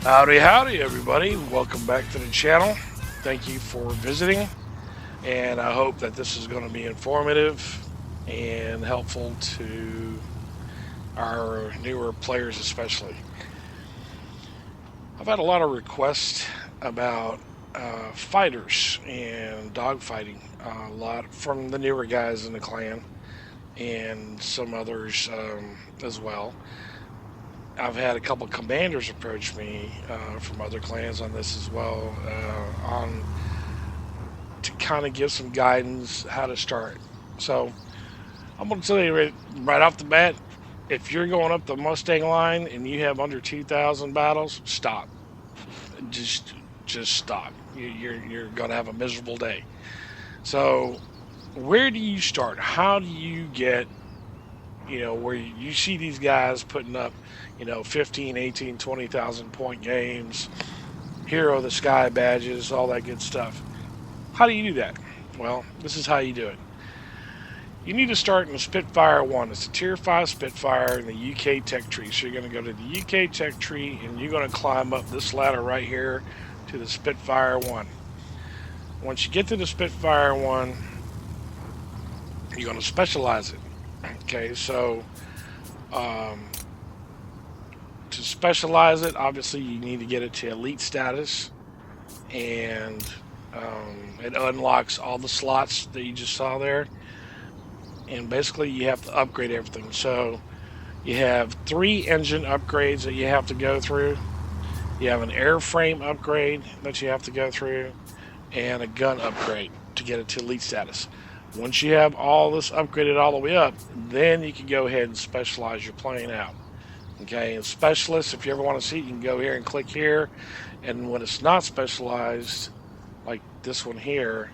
Howdy, howdy, everybody. Welcome back to the channel. Thank you for visiting, and I hope that this is going to be informative and helpful to our newer players, especially. I've had a lot of requests about fighters and dogfighting, a lot from the newer guys in the clan and some others as well. I've had a couple commanders approach me from other clans on this as well, on to kind of give some guidance how to start. So I'm going to tell you right off the bat, if you're going up the Mustang line and you have under 2,000 battles, stop. Just just stop. You're going to have a miserable day. So where do you start? How do you get, where you see these guys putting up, 15, 18, 20,000 point games, hero of the sky badges, all that good stuff. How do you do that? Well, this is how you do it. You need to start in the Spitfire I. It's a tier 5 Spitfire in the UK tech tree. So you're going to go to the UK tech tree and you're going to climb up this ladder right here to the Spitfire I. Once you get to the Spitfire I, you're going to specialize it. Okay, so to specialize it, obviously you need to get it to elite status, and it unlocks all the slots that you just saw there. And basically, you have to upgrade everything. So you have 3 engine upgrades that you have to go through. You have an airframe upgrade that you have to go through, and a gun upgrade to get it to elite status. Once you have all this upgraded all the way up, then you can go ahead and specialize your plane out. Okay, and specialists, if you ever want to see it, you can go here and click here. And when it's not specialized, like this one here,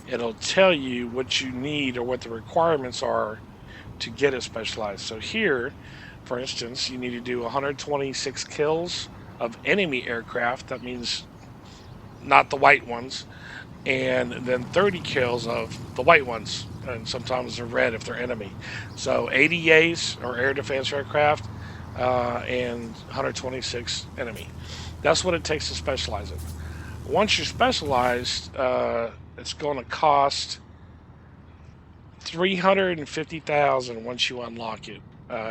it'll tell you what you need or what the requirements are to get it specialized. So here, for instance, you need to do 126 kills of enemy aircraft. That means not the white ones. And then 30 kills of the white ones. And sometimes they're red if they're enemy. So 80 A's or air defense aircraft and 126 enemy. That's what it takes to specialize it. Once you're specialized, it's going to cost 350,000 once you unlock it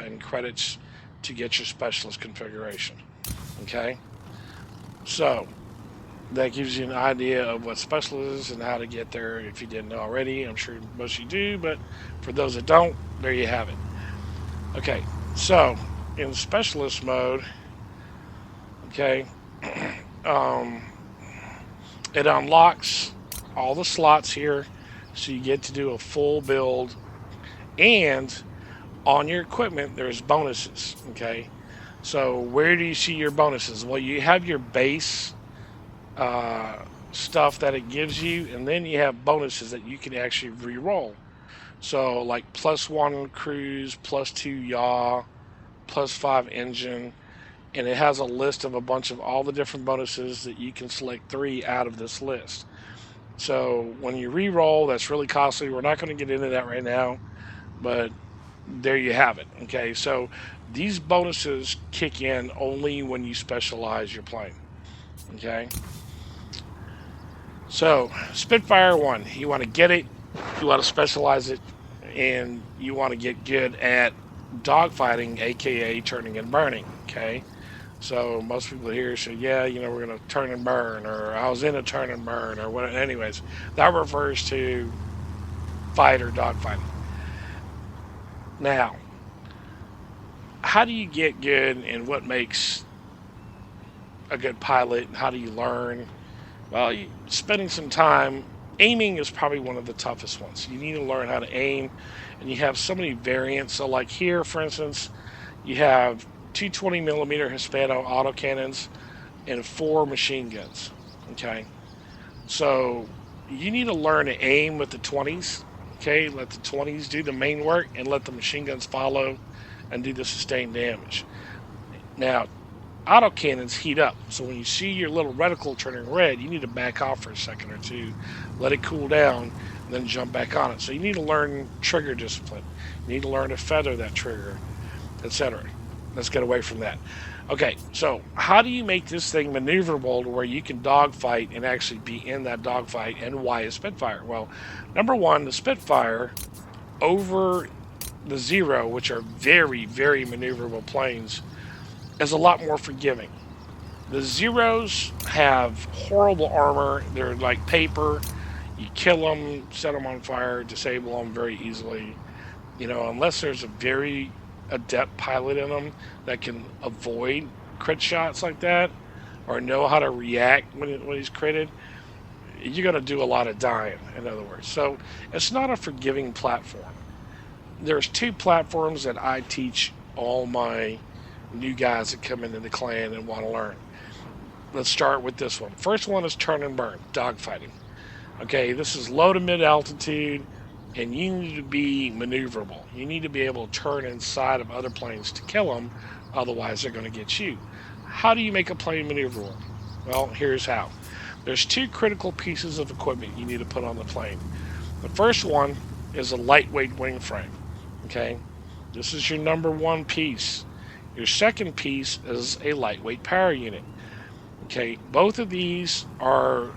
in credits to get your specialist configuration. Okay, so that gives you an idea of what specialist is and how to get there. If you didn't know already, I'm sure most of you do, but for those that don't, there you have it. Okay, so in specialist mode, okay, it unlocks all the slots here, so you get to do a full build, and on your equipment there's bonuses. Okay, so where do you see your bonuses? Well, you have your base stuff that it gives you, and then you have bonuses that you can actually re-roll. So like +1 cruise, +2 yaw, +5 engine, and it has a list of a bunch of all the different bonuses that you can select 3 out of this list. So when you re-roll, that's really costly. We're not going to get into that right now, but there you have it. Okay, so these bonuses kick in only when you specialize your plane. Okay, so Spitfire I, you want to get it, you want to specialize it, and you want to get good at dogfighting, aka turning and burning. Okay, so most people here say, yeah, we're going to turn and burn, or I was in a turn and burn, or what. Anyways, that refers to fight or dogfighting. Now, how do you get good, and what makes a good pilot, and how do you learn? Well, spending some time. Aiming is probably one of the toughest ones. You need to learn how to aim, and you have so many variants. So like here, for instance, you have 220 millimeter Hispano autocannons and 4 machine guns. Okay, so you need to learn to aim with the 20s. Okay, let the 20s do the main work, and let the machine guns follow and do the sustained damage. Now, autocannons heat up, so when you see your little reticle turning red, you need to back off for a second or two, let it cool down, and then jump back on it. So you need to learn trigger discipline. You need to learn to feather that trigger, etc. Let's get away from that. Okay, so how do you make this thing maneuverable to where you can dogfight and actually be in that dogfight? And why a Spitfire? Well, number one, the Spitfire over the Zero, which are very, very maneuverable planes, is a lot more forgiving. The Zeros have horrible armor. They're like paper. You kill them, set them on fire, disable them very easily. Unless there's a very adept pilot in them that can avoid crit shots like that or know how to react when he's critted, you're going to do a lot of dying, in other words. So it's not a forgiving platform. There's two platforms that I teach all my new guys that come into the clan and want to learn. Let's start with this one. First one is turn and burn, dogfighting. Okay, this is low to mid altitude, and you need to be maneuverable. You need to be able to turn inside of other planes to kill them, otherwise they're going to get you. How do you make a plane maneuverable? Well, here's how. There's two critical pieces of equipment you need to put on the plane. The first one is a lightweight wing frame. Okay, this is your number one piece. Your second piece is a lightweight power unit. Okay, both of these are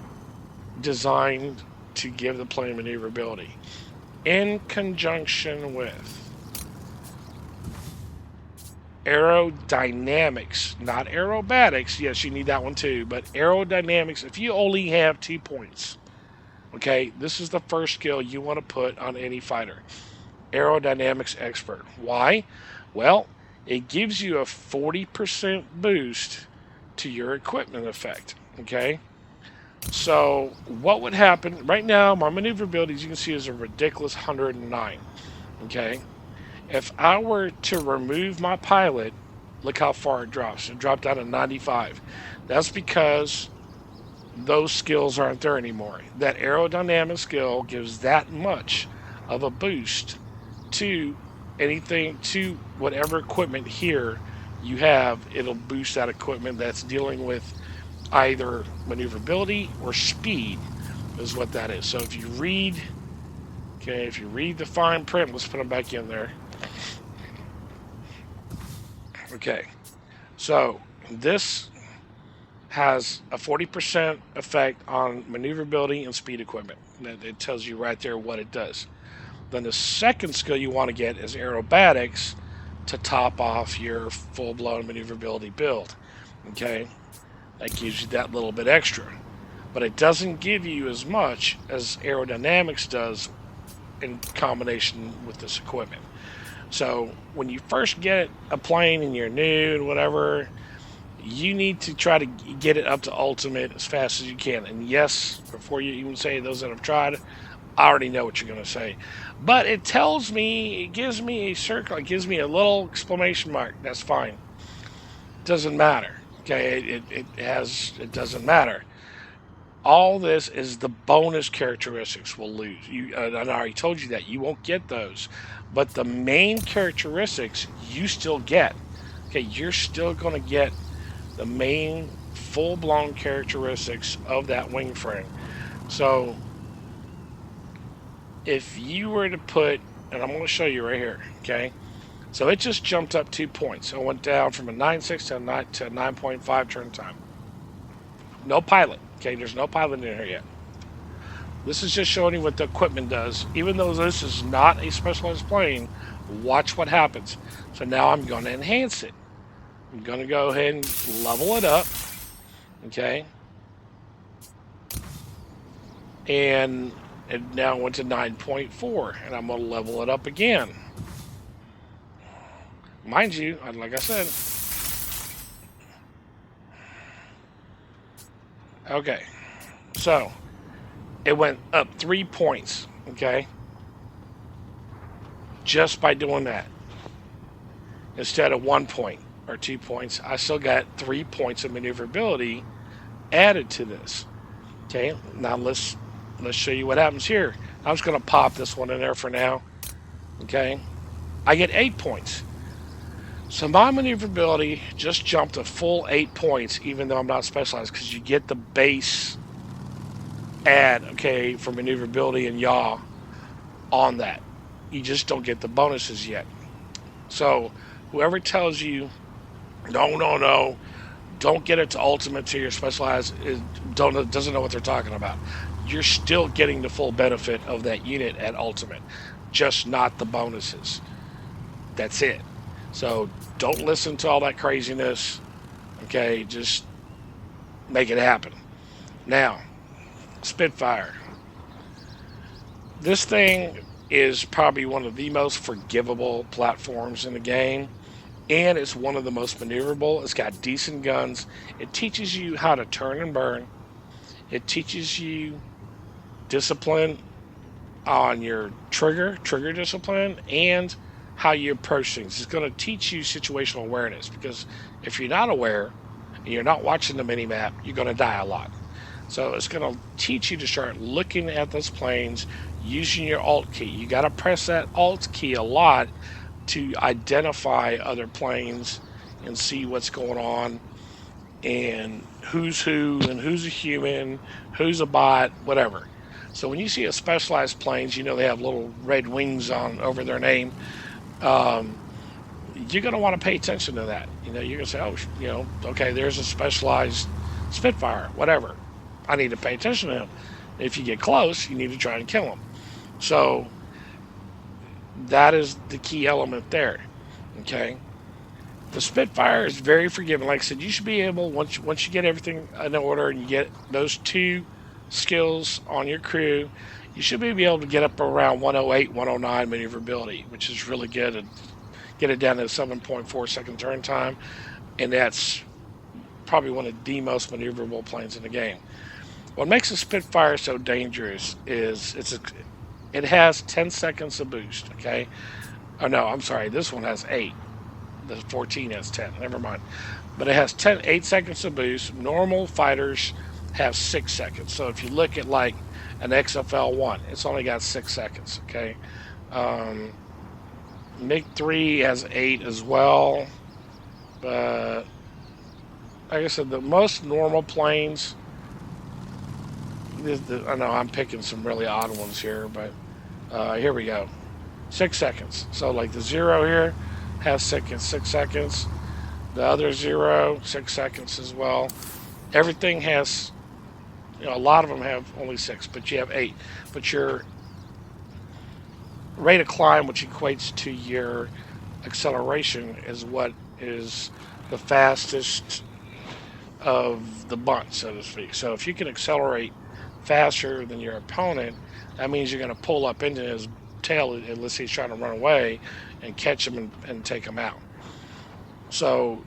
designed to give the plane maneuverability in conjunction with aerodynamics, not aerobatics. Yes, you need that one too, but aerodynamics. If you only have 2 points, okay, this is the first skill you want to put on any fighter. Aerodynamics expert. Why? Well, it gives you a 40% boost to your equipment effect. Okay, so what would happen right now? My maneuverability, as you can see, is a ridiculous 109. Okay, if I were to remove my pilot, look how far it drops. It dropped down to 95. That's because those skills aren't there anymore. That aerodynamic skill gives that much of a boost to anything, to whatever equipment here you have. It'll boost that equipment that's dealing with either maneuverability or speed, is what that is. So if you read the fine print, let's put them back in there. Okay, so this has a 40% effect on maneuverability and speed equipment. It tells you right there what it does. Then the second skill you want to get is aerobatics to top off your full-blown maneuverability build. Okay, that gives you that little bit extra, but it doesn't give you as much as aerodynamics does in combination with this equipment. So when you first get a plane and you're new and whatever, you need to try to get it up to ultimate as fast as you can. And yes, before you even say those that have tried, I already know what you're going to say. But it tells me, it gives me a circle, it gives me a little exclamation mark. That's fine. It doesn't matter. Okay, it doesn't matter. All this is the bonus characteristics will lose. I already told you that. You won't get those. But the main characteristics you still get. Okay, you're still going to get the main full-blown characteristics of that wing frame. So if you were to put, and I'm going to show you right here, okay? So it just jumped up 2 points. So it went down from a 9.6 to a 9.5 turn time. No pilot. Okay, there's no pilot in here yet. This is just showing you what the equipment does. Even though this is not a specialized plane, watch what happens. So now I'm going to enhance it. I'm going to go ahead and level it up. Okay. And it now went to 9.4. And I'm going to level it up again. Mind you, like I said. Okay. So, it went up 3 points. Okay. Just by doing that. Instead of 1 point or 2 points, I still got 3 points of maneuverability added to this. Okay. Now let's show you what happens here. I'm just going to pop this one in there for now. Okay. I get 8 points. So my maneuverability just jumped a full 8 points, even though I'm not specialized, because you get the base add, okay, for maneuverability and yaw on that. You just don't get the bonuses yet. So whoever tells you No, no, no. Don't get it to ultimate till you're specialized. It doesn't know what they're talking about. You're still getting the full benefit of that unit at ultimate, just not the bonuses. That's it. So don't listen to all that craziness. Okay, just make it happen. Now, Spitfire. This thing is probably one of the most forgivable platforms in the game, and it's one of the most maneuverable. It's got decent guns. It teaches you how to turn and burn. It teaches you discipline on your trigger discipline, and how you approach things. It's going to teach you situational awareness, because if you're not aware and you're not watching the mini map, you're going to die a lot. So it's going to teach you to start looking at those planes using your alt key. You got to press that alt key a lot to identify other planes and see what's going on, and who's who and who's a human, who's a bot, whatever. So when you see a specialized planes, you know they have little red wings on over their name. Um, you're going to want to pay attention to that. You know, you're going to say, oh, okay, there's a specialized Spitfire, whatever. I need to pay attention to him. If you get close, you need to try and kill him. So that is the key element there. Okay. The Spitfire is very forgiving. Like I said, you should be able, once you get everything in order and you get those two skills on your crew, you should be able to get up around 108, 109 maneuverability, which is really good, and get it down to 7.4 second turn time. And that's probably one of the most maneuverable planes in the game. What makes a Spitfire so dangerous is it has 10 seconds of boost, okay? Oh, no, I'm sorry. This one has 8. The 14 has 10. Never mind. But it has 8 seconds of boost. Normal fighters have 6 seconds. So if you look at like an XFL1, it's only got 6 seconds, okay? MiG-3 has 8 as well. But like I said, the most normal planes, I know I'm picking some really odd ones here, but here we go. 6 seconds. So like the 0 here has 6 seconds. The other 0, 6 seconds as well. Everything has, a lot of them have only 6, but you have 8. But your rate of climb, which equates to your acceleration, is what is the fastest of the bunch, so to speak. So if you can accelerate faster than your opponent, that means you're going to pull up into his tail unless he's trying to run away, and catch him and take him out. So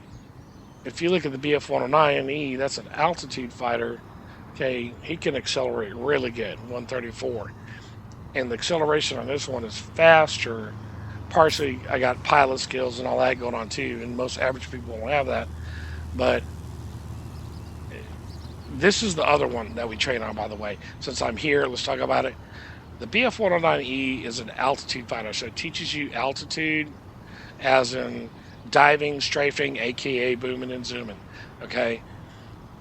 if you look at the BF-109E, that's an altitude fighter. Okay, he can accelerate really good, 134. And the acceleration on this one is faster. Partially, I got pilot skills and all that going on too, and most average people don't have that. But this is the other one that we train on, by the way. Since I'm here, let's talk about it. The BF-109E is an altitude fighter, so it teaches you altitude, as in diving, strafing, aka booming and zooming. Okay,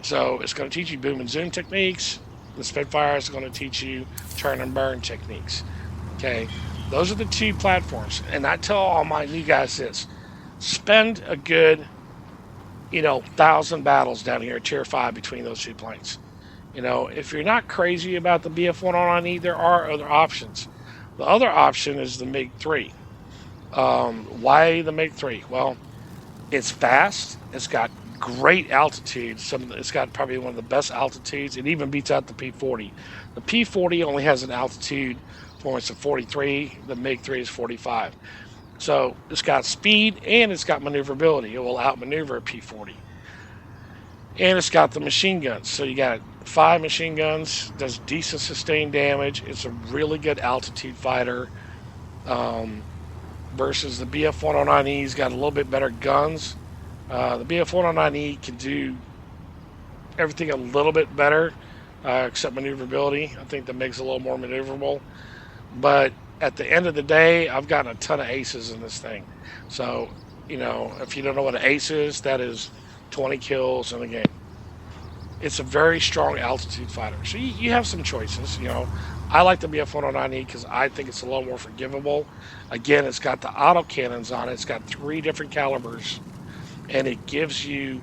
so it's going to teach you boom and zoom techniques. The Spitfire is going to teach you turn and burn techniques. Okay, those are the two platforms, and I tell all my new guys this: spend a good, 1,000 battles down here at Tier 5 between those two planes. If you're not crazy about the BF-109E, there are other options. The other option is the MiG-3. Why the MiG-3? Well, it's fast. It's got great altitude. It's got probably one of the best altitudes. It even beats out the P-40. The P-40 only has an altitude performance of 43. The MiG-3 is 45. So it's got speed and it's got maneuverability. It will outmaneuver a P-40. And it's got the machine guns. So you got 5 machine guns, does decent sustained damage. It's a really good altitude fighter. Versus the BF-109E's got a little bit better guns. The BF-109E can do everything a little bit better, except maneuverability. I think that makes it a little more maneuverable. But at the end of the day, I've gotten a ton of aces in this thing. So, if you don't know what an ace is, that is 20 kills in a game. It's a very strong altitude fighter. So you have some choices. I like the BF-109E because I think it's a little more forgivable. Again, it's got the auto cannons on it. It's got 3 different calibers. and it gives you,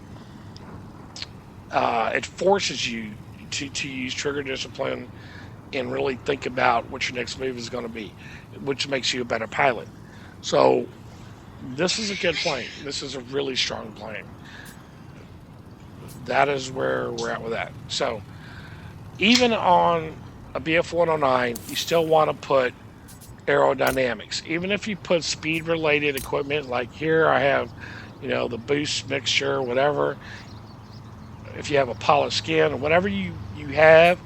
it forces you to use trigger discipline and really think about what your next move is going to be, which makes you a better pilot. So this is a good plane. This is a really strong plane. That is where we're at with that. So even on a BF 109, you still want to put aerodynamics. Even if you put speed related equipment, like here I have, the boost mixture, whatever. If you have a polished skin, whatever you have,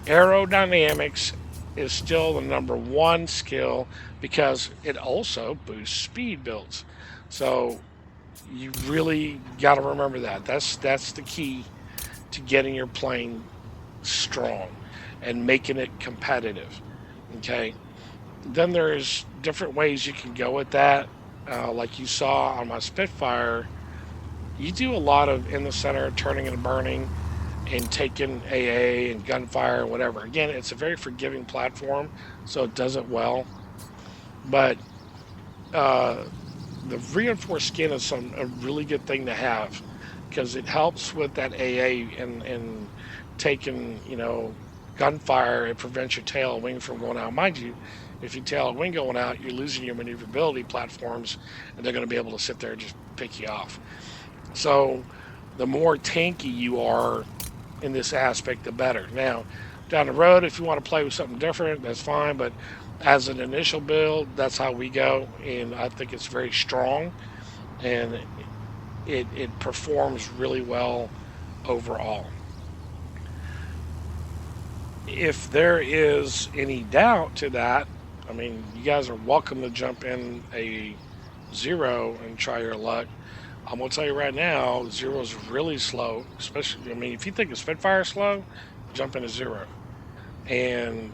aerodynamics is still the number one skill because it also boosts speed builds. So you really got to remember that. That's the key to getting your plane strong and making it competitive. Okay. Then there's different ways you can go with that. Like you saw on my Spitfire, you do a lot of in the center turning and burning and taking AA and gunfire and whatever. Again, it's a very forgiving platform, so it does it well. But uh, the reinforced skin is a really good thing to have because it helps with that AA and taking, gunfire. It prevents your tail and wing from going out. Mind you, if you tail and wing going out, you're losing your maneuverability platforms, and they're going to be able to sit there and just pick you off. So the more tanky you are in this aspect, the better. Now, down the road, if you want to play with something different, that's fine. But as an initial build, that's how we go, and I think it's very strong, and it performs really well overall. If there is any doubt to that, I mean, you guys are welcome to jump in a zero and try your luck. I'm gonna tell you right now, zero is really slow. Especially, I mean, if you think of Spitfire slow, jump into zero. And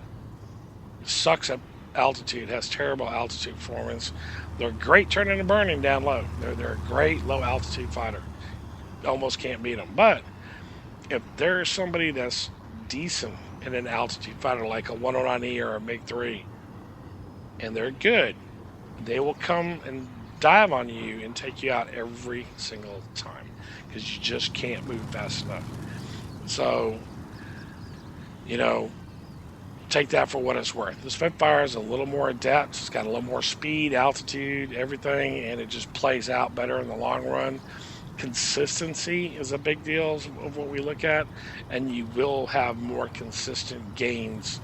it sucks at altitude. Has terrible altitude performance. They're great turning and burning down low. They're a great low altitude fighter. Almost can't beat them. But if there's somebody that's decent in an altitude fighter like a 109E or a MiG 3, and they're good, they will come and dive on you and take you out every single time because you just can't move fast enough. So, you know, take that for what it's worth. The Spitfire is a little more adept. It's got a little more speed, altitude, everything, and it just plays out better in the long run. Consistency is a big deal of what we look at, and you will have more consistent gains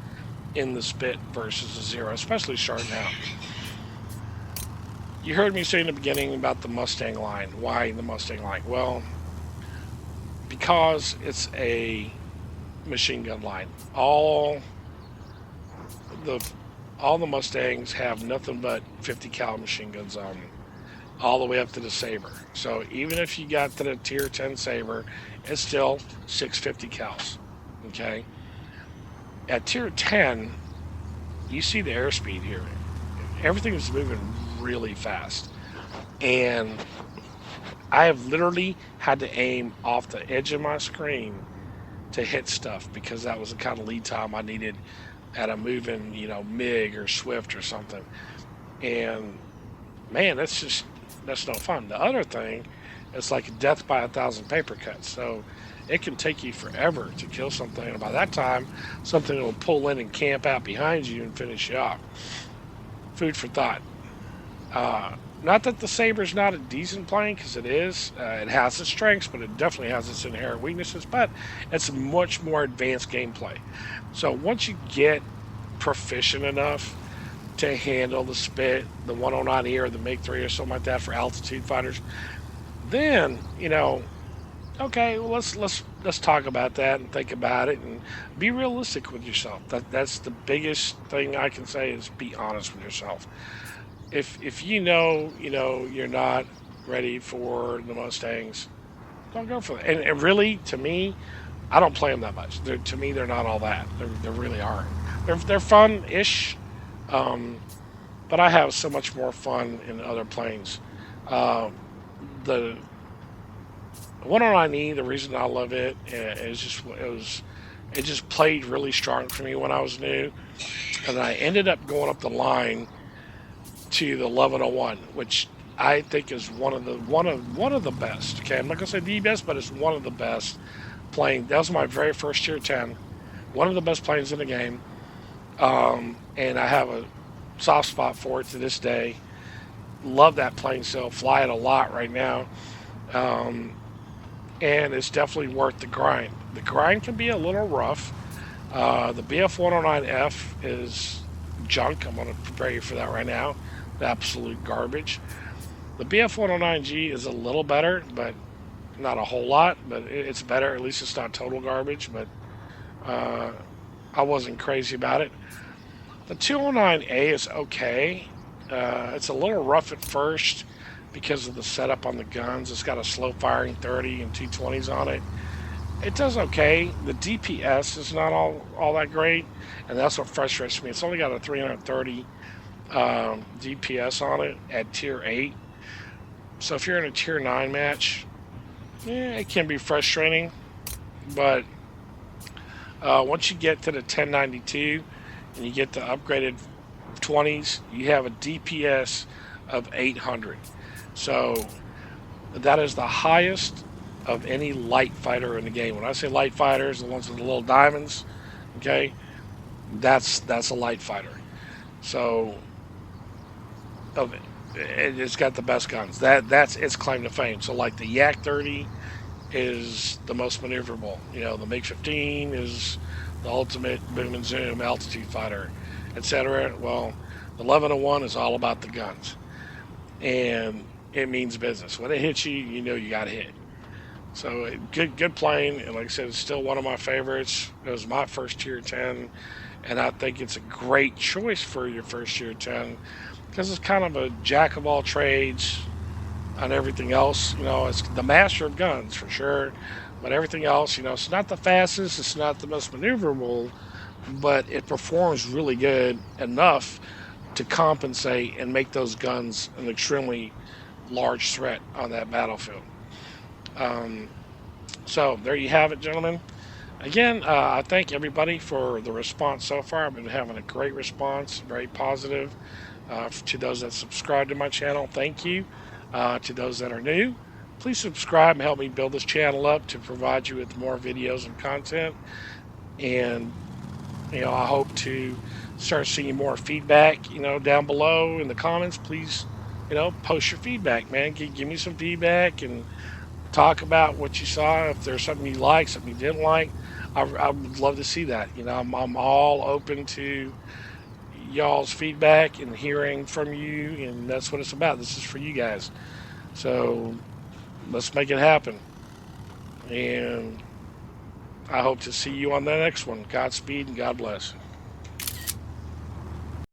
in the Spit versus the Zero, especially starting out. You heard me say in the beginning about the Mustang line. Why the Mustang line? Well, because it's a machine gun line. The all the Mustangs have nothing but 50 cal machine guns on them, all the way up to the Saber. So even if you got to the tier 10 Saber, it's still 650 cals. Okay. At tier 10, you see the airspeed here. Everything is moving really fast, and I have literally had to aim off the edge of my screen to hit stuff because that was the kind of lead time I needed at a moving, MiG or Swift or something. And man, that's no fun. The other thing, it's like death by 1,000 paper cuts. So it can take you forever to kill something, and by that time, something will pull in and camp out behind you and finish you off. Food for thought. Not that the Saber's not a decent plane, because it is. It has its strengths, but it definitely has its inherent weaknesses. But it's a much more advanced gameplay. So once you get proficient enough to handle the Spit, the 109E or the MiG 3 or something like that for altitude fighters, then okay, well, let's talk about that and think about it and be realistic with yourself. That's the biggest thing I can say is be honest with yourself. If you're not ready for the Mustangs, don't go for it. And really, to me, I don't play them that much. To me, they're not all that. They really aren't. They're fun-ish, but I have so much more fun in other planes. The 109E, the reason I love it is it just played really strong for me when I was new, and I ended up going up the line to the 1101, which I think is one of the best. Okay, I'm not gonna say the best, but it's one of the best plane. That was my very first tier 10. One of the best planes in the game. And I have a soft spot for it to this day. Love that plane still. Fly it a lot right now. Um, and it's definitely worth the grind. The grind can be a little rough. The BF-109F is junk. I'm going to prepare you for that right now. The absolute garbage. The BF-109G is a little better, but not a whole lot. But it's better. At least it's not total garbage. But uh, I wasn't crazy about it. The 209A is okay. It's a little rough at first because of the setup on the guns. It's got a slow firing 30 and 220s on it. It does okay. The DPS is not all that great, and that's what frustrates me. It's only got a 330 DPS on it at tier 8. So if you're in a tier 9 match, it can be frustrating. But once you get to the 1092 and you get the upgraded 20s, you have a DPS of 800. So that is the highest of any light fighter in the game. When I say light fighters, the ones with the little diamonds, okay, that's a light fighter. So it's got the best guns. That's its claim to fame. So like the Yak 30 is the most maneuverable. The MiG 15 is the ultimate boom and zoom altitude fighter, etc. Well, the 1101 is all about the guns, and it means business. When it hits you, you got hit. So good plane, and like I said, it's still one of my favorites. It was my first tier 10, and I think it's a great choice for your first tier 10 because it's kind of a jack of all trades on everything else. It's the master of guns for sure, but everything else, it's not the fastest, it's not the most maneuverable, but it performs really good enough to compensate and make those guns an extremely large threat on that battlefield. So there you have it, gentlemen. Again, I thank everybody for the response so far. I've been having a great response, very positive. To those that subscribe to my channel, thank you. To those that are new, please subscribe and help me build this channel up to provide you with more videos and content. And I hope to start seeing more feedback down below in the comments. Please post your feedback, man. Give me some feedback and talk about what you saw. If there's something you like, something you didn't like, I would love to see that. I'm all open to y'all's feedback and hearing from you, and that's what it's about. This is for you guys. So let's make it happen. And I hope to see you on the next one. Godspeed and God bless.